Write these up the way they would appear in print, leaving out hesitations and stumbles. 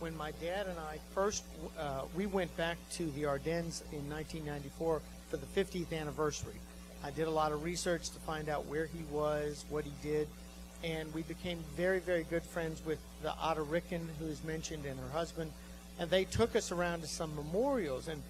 when my dad and I first, we went back to the Ardennes in 1994 for the 50th anniversary. I did a lot of research to find out where he was, what he did, and we became very, very good friends with the Otta Ricken, who's mentioned, and her husband, and they took us around to some memorials, and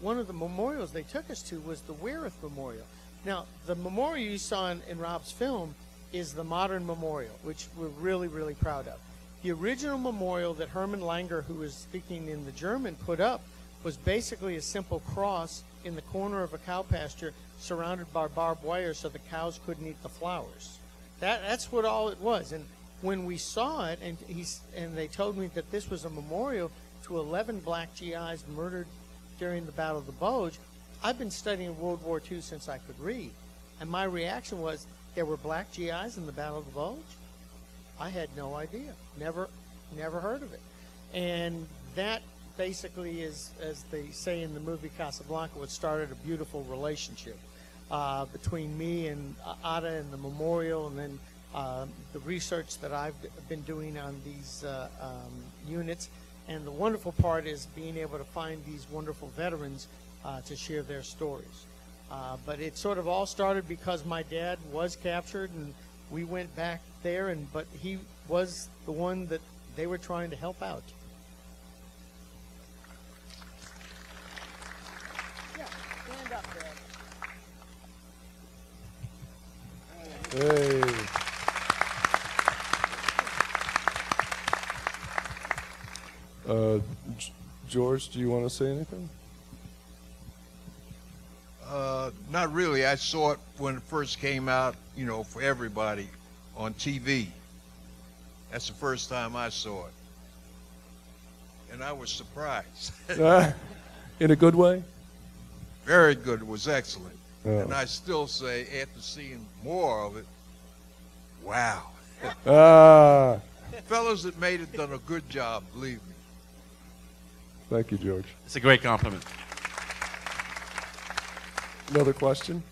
one of the memorials they took us to was the Wereth Memorial. Now, the memorial you saw in Rob's film is the modern memorial, which we're really, really proud of. The original memorial that Hermann Langer, who was speaking in the German, put up was basically a simple cross in the corner of a cow pasture surrounded by barbed wire so the cows couldn't eat the flowers. That's what all it was. And when we saw it, and they told me that this was a memorial to 11 black GIs murdered during the Battle of the Bulge, I've been studying World War II since I could read. And my reaction was, there were black GIs in the Battle of the Bulge? I had no idea. Never heard of it. And that basically is, as they say in the movie Casablanca, what started a beautiful relationship between me and Otta and the memorial, and then the research that I've been doing on these units. And the wonderful part is being able to find these wonderful veterans to share their stories. But it sort of all started because my dad was captured, and we went back there, but he was the one that they were trying to help out. Yeah, stand up, Dad. Hey. George, do you want to say anything? Not really. I saw it when it first came out, you know, for everybody on TV. That's the first time I saw it. And I was surprised. In a good way? Very good. It was excellent. Oh. And I still say, after seeing more of it, wow. Fellows that made it done a good job, believe me. Thank you, George. It's a great compliment. Another question?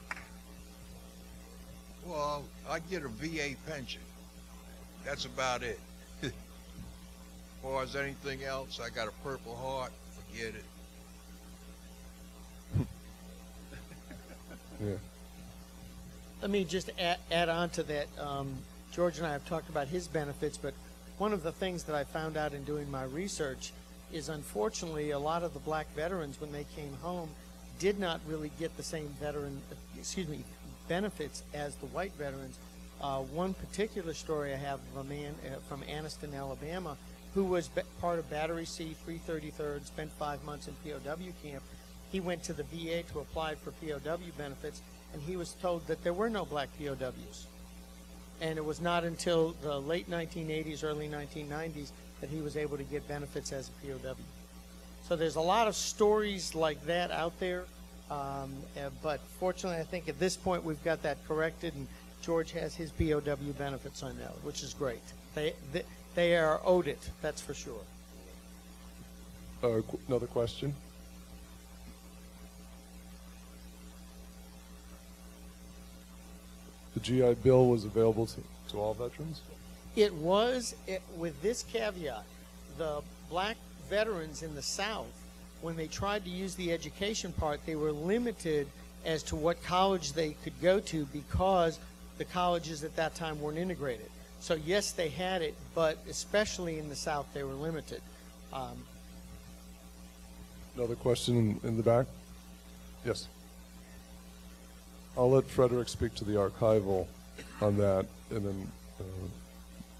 Well, I get a VA pension. That's about it. As far as anything else, I got a Purple Heart. Forget it. Yeah. Let me just add on to that. George and I have talked about his benefits, but one of the things that I found out in doing my research is, unfortunately, a lot of the black veterans, when they came home, did not really get the same benefits as the white veterans. One particular story I have of a man from Anniston, Alabama, who was part of Battery C, 333rd, spent 5 months in POW camp. He went to the VA to apply for POW benefits, and he was told that there were no black POWs. And it was not until the late 1980s, early 1990s, that he was able to get benefits as a POW. So there's a lot of stories like that out there, but fortunately I think at this point we've got that corrected, and George has his POW benefits on now, which is great. They are owed it, that's for sure. Another question? The GI Bill was available to all veterans? It was, with this caveat, the black veterans in the South, when they tried to use the education part, they were limited as to what college they could go to because the colleges at that time weren't integrated. So yes, they had it, but especially in the South, they were limited. Another question in the back? Yes. I'll let Frederick speak to the archival on that, and then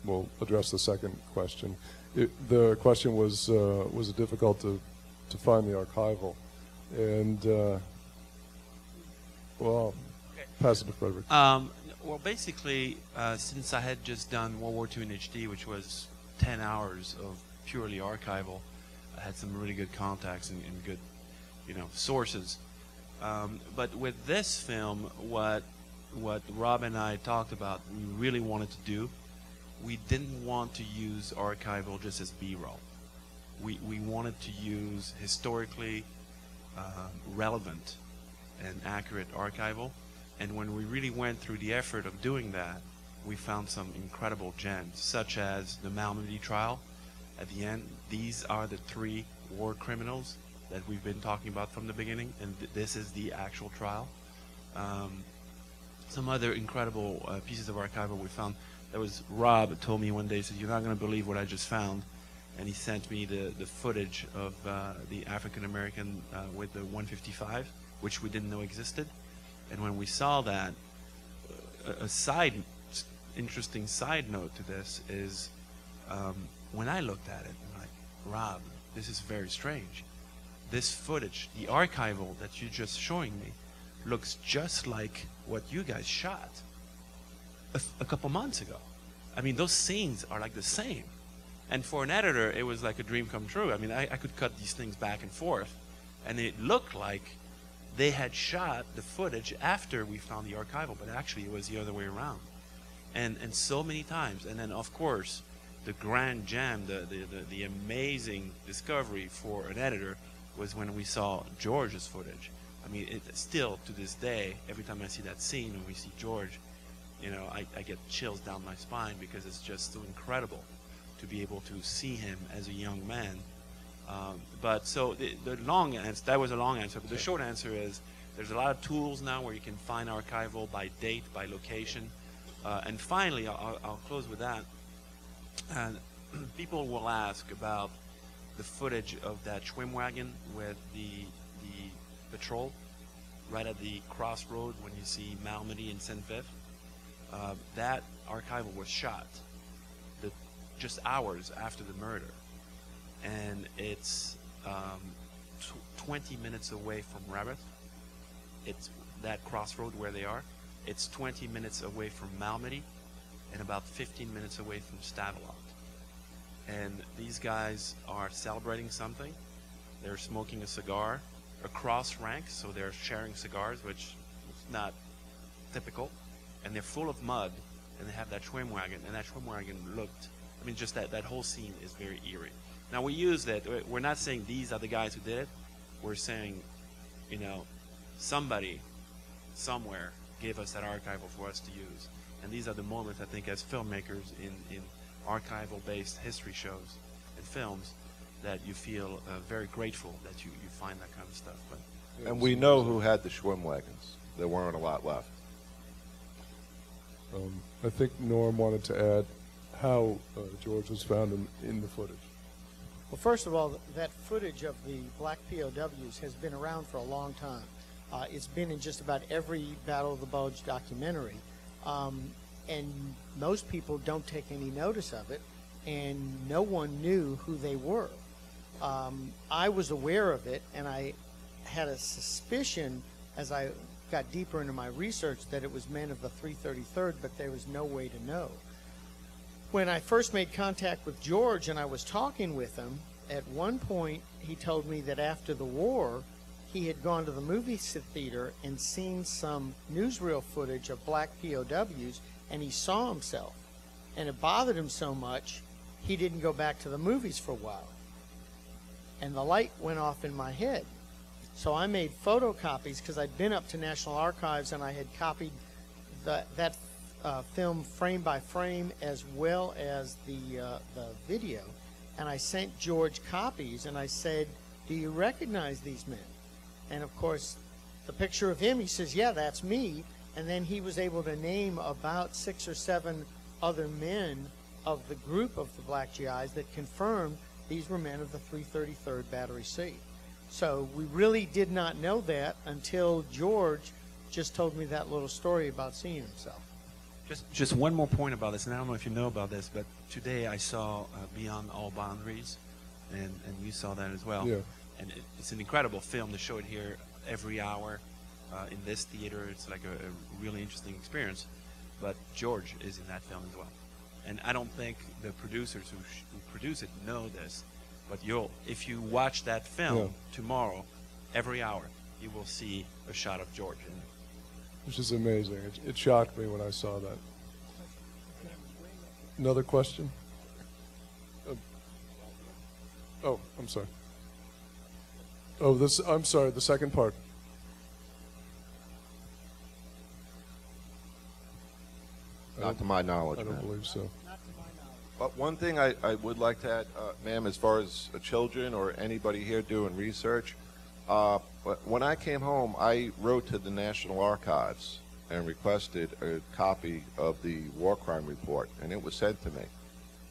we'll address the second question. The question was it difficult to find the archival? And, well, pass it to Frederick. Well, basically, since I had just done World War II in HD, which was 10 hours of purely archival, I had some really good contacts and good, sources. But with this film, what Rob and I talked about, we really wanted to do, we didn't want to use archival just as B-roll. We wanted to use historically relevant and accurate archival. And when we really went through the effort of doing that, we found some incredible gems, such as the Malmedy trial, at the end, these are the 3 war criminals that we've been talking about from the beginning, and this is the actual trial. Some other incredible pieces of archival we found. There was Rob told me one day, he said, "You're not going to believe what I just found." And he sent me the footage of the African American with the 155, which we didn't know existed. And when we saw that, interesting side note to this is, when I looked at it, I'm like, "Rob, this is very strange. This footage, the archival that you're just showing me, looks just like what you guys shot a couple months ago. I mean, those scenes are like the same." And for an editor, it was like a dream come true. I mean, I could cut these things back and forth, and it looked like they had shot the footage after we found the archival, but actually it was the other way around. And so many times. And then, of course, the grand jam, the amazing discovery for an editor was when we saw George's footage. I mean, it still, to this day, every time I see that scene when we see George, you know, I get chills down my spine, because it's just so incredible to be able to see him as a young man. But so the long answer, that was a long answer, but the short answer is there's a lot of tools now where you can find archival by date, by location. And finally, I'll close with that. And people will ask about the footage of that Schwimm wagon with the patrol right at the crossroad when you see Malmedy and Saint-Vith. That archival was shot just hours after the murder, and it's 20 minutes away from Wereth. It's that crossroad where they are. It's 20 minutes away from Malmedy, and about 15 minutes away from Stavelot. And these guys are celebrating something. They're smoking a cigar across ranks, so they're sharing cigars, which is not typical. And they're full of mud, and they have that Schwimm wagon, and that Schwimm wagon looked, I mean, just that whole scene is very eerie. Now, we use that. We're not saying these are the guys who did it. We're saying, you know, somebody, somewhere, gave us that archival for us to use. And these are the moments, I think, as filmmakers in archival-based history shows and films, that you feel very grateful that you find that kind of stuff. But and we know who had the Schwimm wagons. There weren't a lot left. I think Norm wanted to add how George was found in the footage. Well, first of all, that footage of the black POWs has been around for a long time. It's been in just about every Battle of the Bulge documentary. And most people don't take any notice of it, and no one knew who they were. I was aware of it, and I had a suspicion as I got deeper into my research that it was men of the 333rd, but there was no way to know. When I first made contact with George and I was talking with him, at one point he told me that after the war he had gone to the movie theater and seen some newsreel footage of black POWs, and he saw himself, and it bothered him so much he didn't go back to the movies for a while, and the light went off in my head. So I made photocopies, because I'd been up to National Archives and I had copied that film frame by frame as well as the video, and I sent George copies, and I said, "Do you recognize these men?" And of course, the picture of him, he says, "Yeah, that's me." And then he was able to name about 6 or 7 other men of the group of the black GIs that confirmed these were men of the 333rd Battery C. So we really did not know that until George just told me that little story about seeing himself. Just one more point about this, and I don't know if you know about this, but today I saw Beyond All Boundaries, and you saw that as well. Yeah. And it's an incredible film. To show it here every hour in this theater, it's like a really interesting experience. But George is in that film as well. And I don't think the producers who produce it know this, but if you watch that film tomorrow, every hour, you will see a shot of George in it. Which is amazing. It shocked me when I saw that. Another question? Oh, I'm sorry. Oh, I'm sorry, the second part. Not to my knowledge, I don't man. believe so. Not to my knowledge. But one thing I would like to add, ma'am, as far as children or anybody here doing research, when I came home, I wrote to the National Archives and requested a copy of the war crime report, and it was sent to me.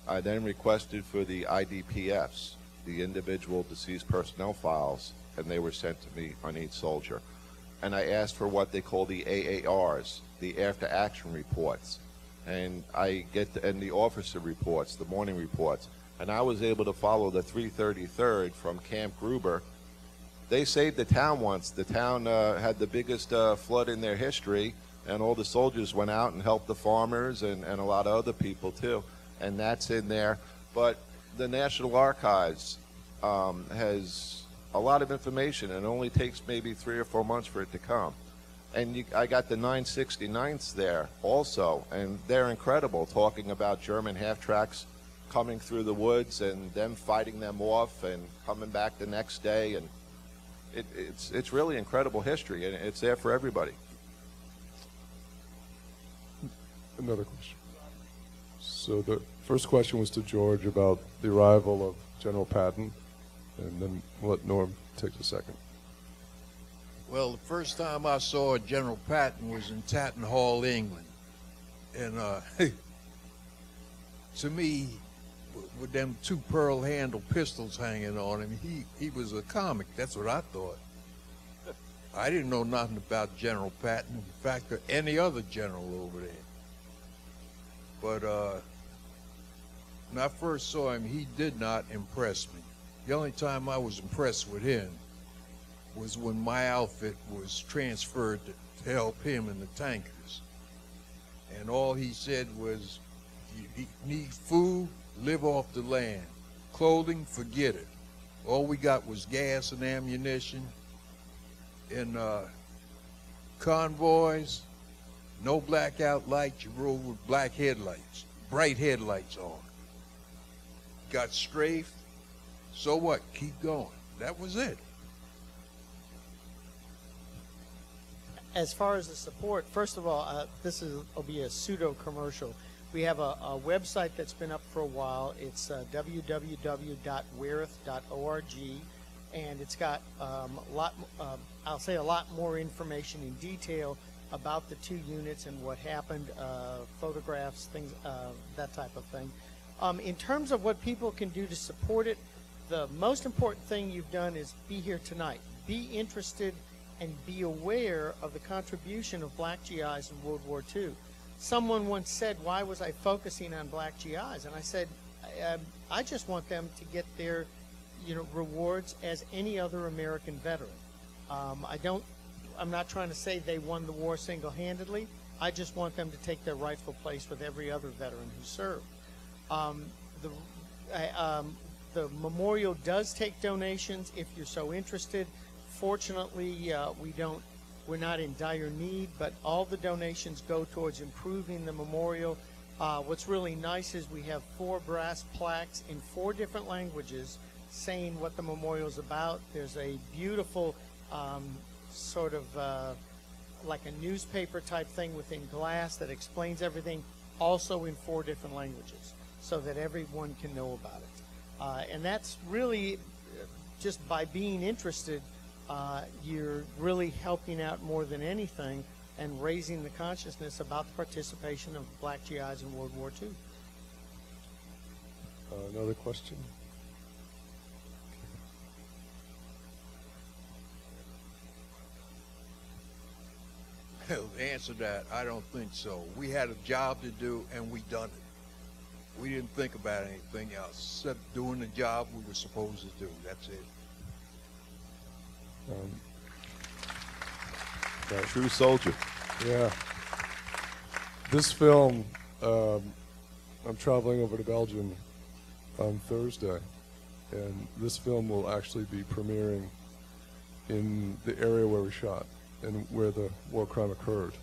I then requested for the IDPFs, the individual deceased personnel files, and they were sent to me on each soldier. And I asked for what they call the AARs, the after action reports, and and the officer reports, the morning reports, and I was able to follow the 333rd from Camp Gruber. They saved the town once. The town had the biggest flood in their history, and all the soldiers went out and helped the farmers and a lot of other people too, and that's in there. But the National Archives has a lot of information, and it only takes maybe 3 or 4 months for it to come. And I got the 969ths there also, and they're incredible, talking about German half-tracks coming through the woods and them fighting them off and coming back the next day. And it's really incredible history, and it's there for everybody. Another question. So the first question was to George about the arrival of General Patton, and then we'll let Norm take the second. Well, the first time I saw General Patton was in Tatton Hall, England. And to me, with them 2 pearl-handle pistols hanging on him, he was a comic. That's what I thought. I didn't know nothing about General Patton, in fact, or any other general over there. But when I first saw him, he did not impress me. The only time I was impressed with him was when my outfit was transferred to help him in the tankers. And all he said was, you need food, live off the land. Clothing, forget it. All we got was gas and ammunition. And convoys, no blackout lights, you rode with black headlights, bright headlights on. Got strafed, so what, keep going. That was it. As far as the support, first of all, will be a pseudo commercial. We have a website that's been up for a while. It's www.wereth.org, and it's got I'll say a lot more information in detail about the 2 units and what happened, photographs, things, that type of thing. In terms of what people can do to support it, the most important thing you've done is be here tonight. Be interested and be aware of the contribution of black GIs in World War II. Someone once said, why was I focusing on black GIs? And I said, I just want them to get their rewards as any other American veteran. I'm not trying to say they won the war single-handedly. I just want them to take their rightful place with every other veteran who served. The memorial does take donations if you're so interested. Fortunately, we're not in dire need, but all the donations go towards improving the memorial. What's really nice is we have 4 brass plaques in 4 different languages saying what the memorial is about. There's a beautiful sort of like a newspaper type thing within glass that explains everything, also in 4 different languages, so that everyone can know about it. And that's really just by being interested, you're really helping out more than anything and raising the consciousness about the participation of black GIs in World War II. Another question? To answer that, I don't think so. We had a job to do, and we done it. We didn't think about anything else except doing the job we were supposed to do. That's it. True soldier. Yeah. This film, I'm traveling over to Belgium on Thursday, and this film will actually be premiering in the area where we shot and where the war crime occurred.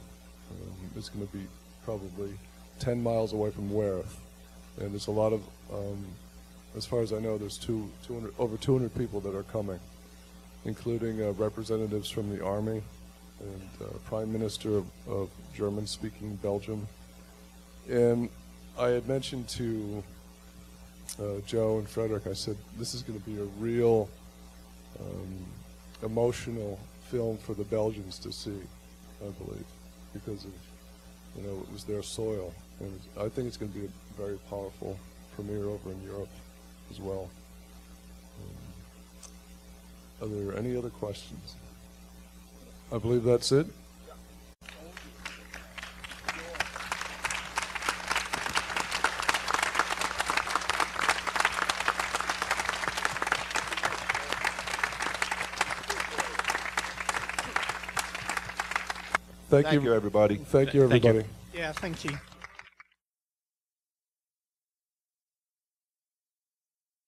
It's going to be probably 10 miles away from Wereth, and there's a lot of, as far as I know, there's over 200 people that are coming, including representatives from the Army and Prime Minister of German-speaking Belgium. And I had mentioned to Joe and Frederick, I said, this is going to be a real emotional film for the Belgians to see, I believe, because of, it was their soil. And I think it's going to be a very powerful premiere over in Europe as well. Are there any other questions? I believe that's it. Thank you, everybody. Thank you, Thank you. everybody. Yeah, thank you.